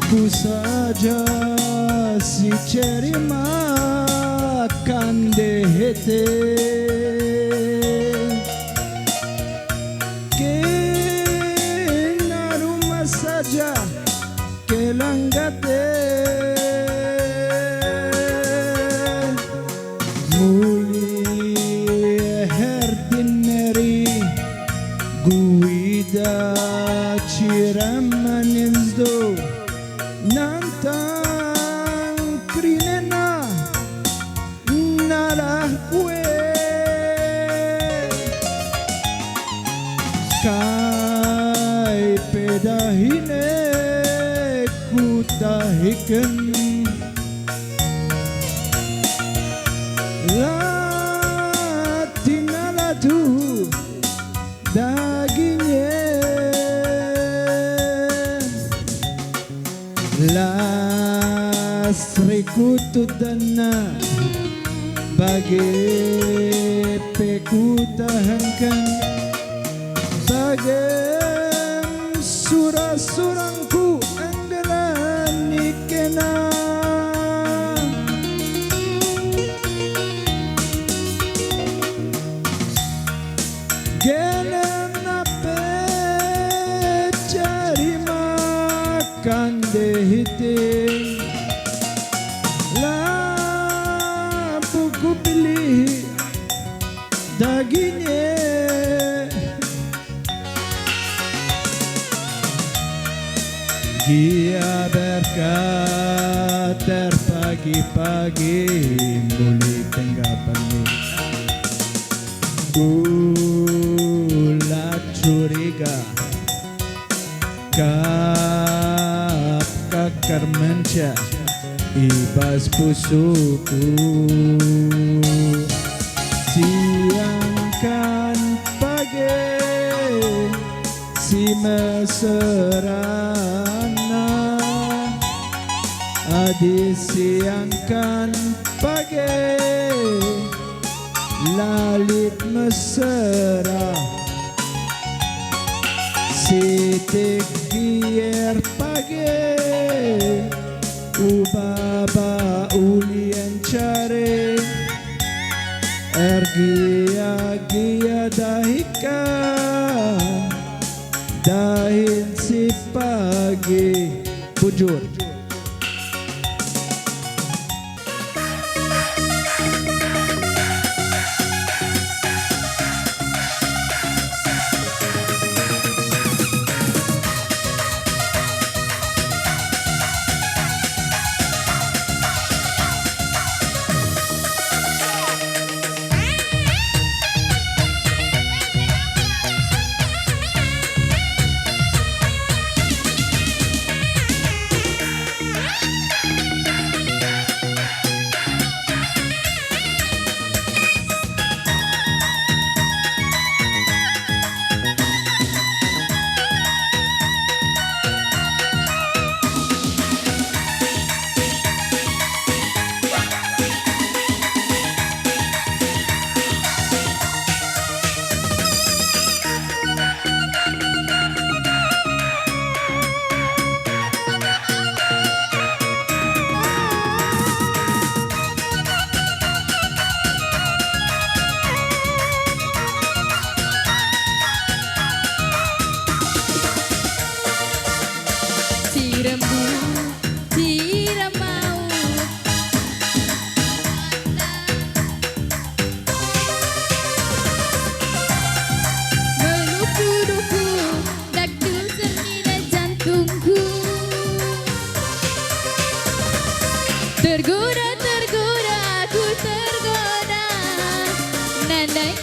Aku saja si ceri makan dehete kena rumah saja kelanggate muli herdineri guida ciramaninzdo nantang krinena narahkue kai pedahine kutahiken latinalatu dagingnya Lasrikutudana bagi pekutahankan bagem surah-surangku anggarani kena genena pe cari makan dehite ku pilih dagingnya dia berkata pagi-pagi boleh tanggapan ulat curiga kap kakar menca ibas pusuku siangkan pagi si meserana adi siangkan pagi lalit mesra sitik gier pagi ubaba ulien care ergia dahika dahin si pagi bujur Tergoda, tergoda, aku tergoda. Nandai